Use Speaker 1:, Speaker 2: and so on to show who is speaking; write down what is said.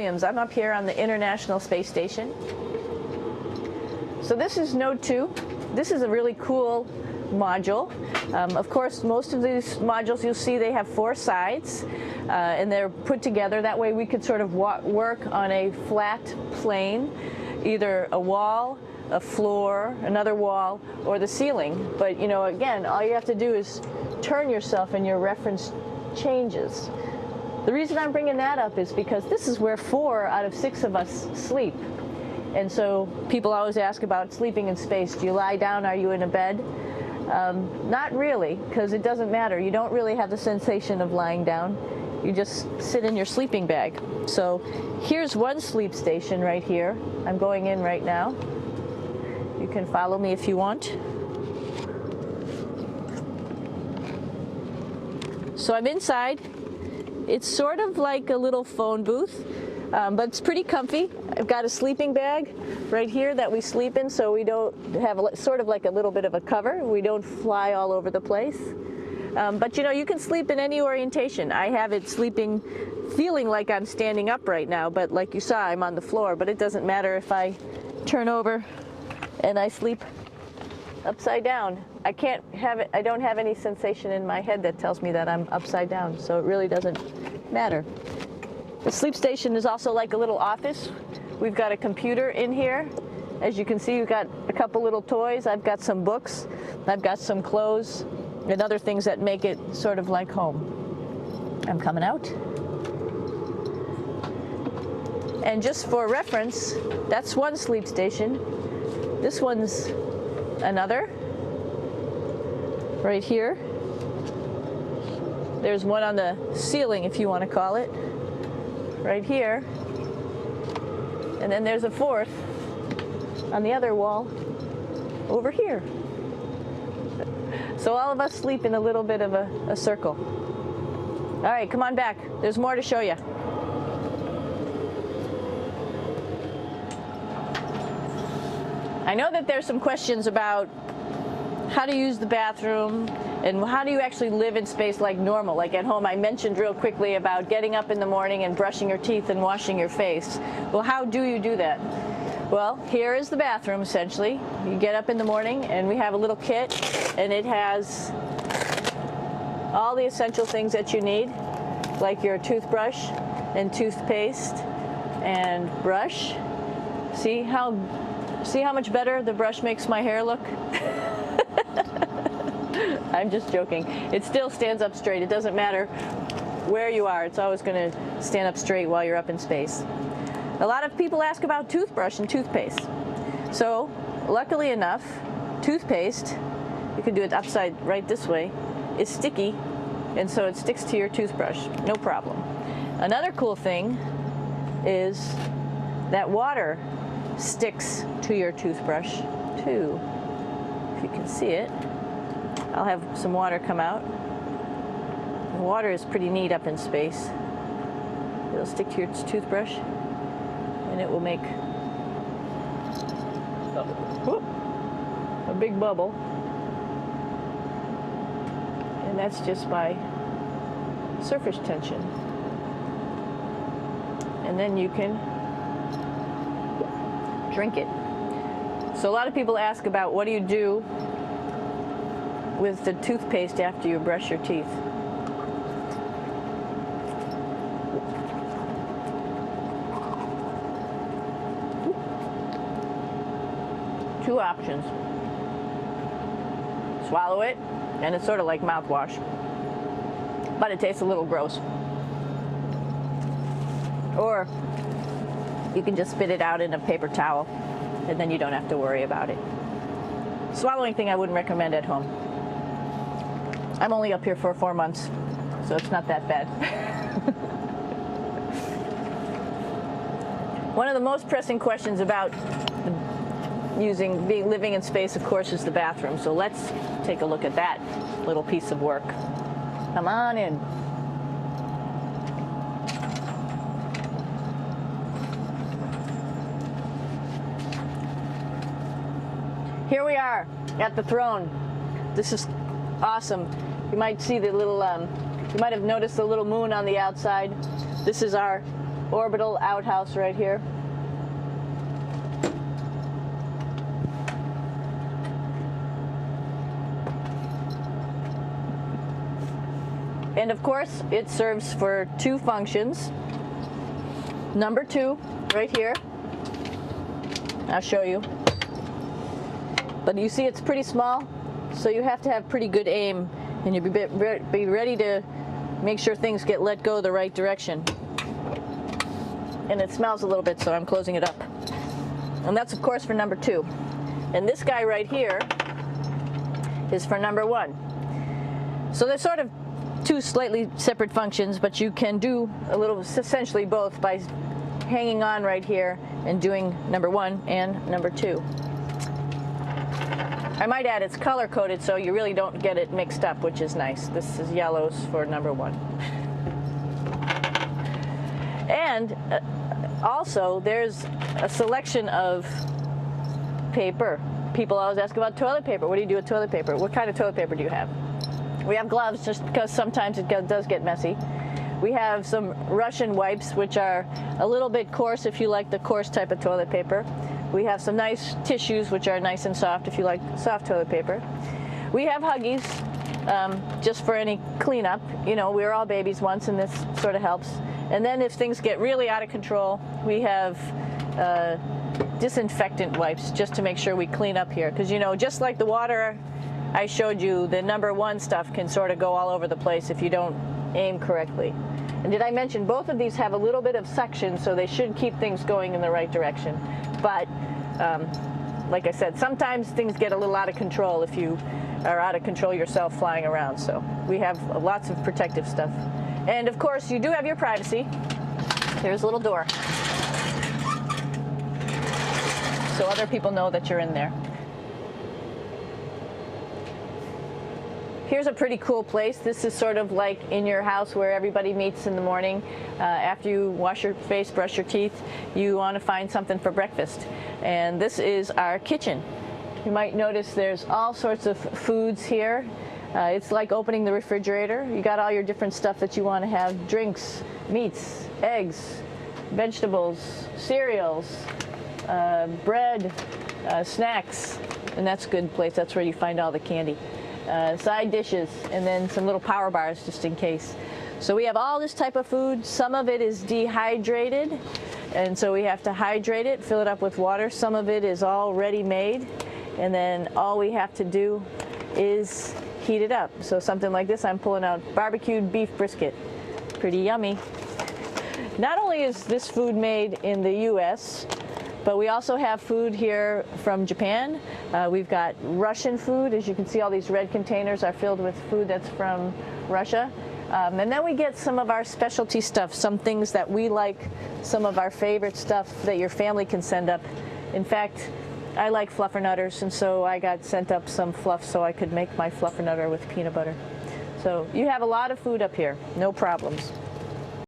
Speaker 1: I'm up here on the International Space Station. So this is Node 2. This is a really cool module. Of course, most of these modules you'll see they have 4 sides and they're put together. That way we could sort of work on a flat plane, either a wall, a floor, another wall, or the ceiling. But you know, again, all you have to do is turn yourself and your reference changes. The reason I'm bringing that up is because this is where 4 out of 6 of us sleep. And so people always ask about sleeping in space. Do you lie down? Are you in a bed? Not really, because it doesn't matter. You don't really have the sensation of lying down. You just sit in your sleeping bag. So here's one sleep station right here. I'm going in right now. You can follow me if you want. So I'm inside. It's sort of like a little phone booth, but it's pretty comfy. I've got a sleeping bag right here that we sleep in, so we don't have sort of like a little bit of a cover. We don't fly all over the place. But you know, you can sleep in any orientation. I have it sleeping, feeling like I'm standing up right now, but like you saw, I'm on the floor. But it doesn't matter if I turn over and I sleep upside down. I can't have it, I don't have any sensation in my head that tells me that I'm upside down, so it really doesn't matter. The sleep station is also like a little office. We've got a computer in here. As you can see, we've got a couple little toys. I've got some books. I've got some clothes and other things that make it sort of like home. I'm coming out. And just for reference, that's one sleep station. This one's another. Right here. There's one on the ceiling, if you want to call it. Right here. And then there's a 4th on the other wall over here. So all of us sleep in a little bit of a circle. All right, come on back. There's more to show you. I know that there's some questions about how to use the bathroom and how do you actually live in space like normal, like at home. I mentioned real quickly about getting up in the morning and brushing your teeth and washing your face. Well, how do you do that? Well, here is the bathroom essentially. You get up in the morning and we have a little kit and it has all the essential things that you need, like your toothbrush and toothpaste and brush. See how much better the brush makes my hair look? I'm just joking. It still stands up straight. It doesn't matter where you are. It's always going to stand up straight while you're up in space. A lot of people ask about toothbrush and toothpaste. So, luckily enough, toothpaste, you can do it upside right this way, is sticky, and so it sticks to your toothbrush. No problem. Another cool thing is that water sticks to your toothbrush too. If you can see it. I'll have some water come out. The water is pretty neat up in space. It'll stick to your toothbrush and it will make a big bubble. And that's just by surface tension. And then you can drink it. So a lot of people ask about what do you do with the toothpaste after you brush your teeth. Two options. Swallow it, and it's sort of like mouthwash, but it tastes a little gross. Or you can just spit it out in a paper towel, and then you don't have to worry about it. Swallowing thing I wouldn't recommend at home. I'm only up here for 4 months, so it's not that bad. One of the most pressing questions about living in space, of course, is the bathroom. So let's take a look at that little piece of work. Come on in. Here we are at the throne. This is awesome. You might see the little, you might have noticed the little moon on the outside. This is our orbital outhouse right here. And of course, it serves for two functions. Number 2, right here. I'll show you. But you see it's pretty small, so you have to have pretty good aim, and you'll be ready to make sure things get let go the right direction. And it smells a little bit, so I'm closing it up. And that's of course for number 2. And this guy right here is for number 1. So they're sort of two slightly separate functions, but you can do a little, essentially both, by hanging on right here and doing number 1 and number 2. I might add it's color coded so you really don't get it mixed up, which is nice. This is yellows for number 1. And also there's a selection of paper. People always ask about toilet paper. What do you do with toilet paper? What kind of toilet paper do you have? We have gloves just because sometimes it does get messy. We have some Russian wipes, which are a little bit coarse if you like the coarse type of toilet paper. We have some nice tissues, which are nice and soft if you like soft toilet paper. We have Huggies, just for any cleanup. You know, we were all babies once, and this sort of helps. And then if things get really out of control, we have disinfectant wipes, just to make sure we clean up here. Because, you know, just like the water I showed you, the number 1 stuff can sort of go all over the place if you don't aim correctly. And did I mention both of these have a little bit of suction, so they should keep things going in the right direction. But like I said, sometimes things get a little out of control if you are out of control yourself flying around. So we have lots of protective stuff. And of course, you do have your privacy. There's a little door, so other people know that you're in there. Here's a pretty cool place. This is sort of like in your house where everybody meets in the morning. After you wash your face, brush your teeth, you want to find something for breakfast. And this is our kitchen. You might notice there's all sorts of foods here. It's like opening the refrigerator. You got all your different stuff that you want to have: drinks, meats, eggs, vegetables, cereals, bread, snacks. And that's a good place. That's where you find all the candy. Side dishes, and then some little power bars just in case. So we have all this type of food. Some of it is dehydrated, and so we have to hydrate it, fill it up with water. Some of it is already made, and then all we have to do is heat it up. So something like this, I'm pulling out barbecued beef brisket. Pretty yummy. Not only is this food made in the US, but we also have food here from Japan. We've got Russian food. As you can see, all these red containers are filled with food that's from Russia. And then we get some of our specialty stuff, some things that we like, some of our favorite stuff that your family can send up. In fact, I like fluffernutters, and so I got sent up some fluff so I could make my fluffernutter with peanut butter. So you have a lot of food up here, no problems.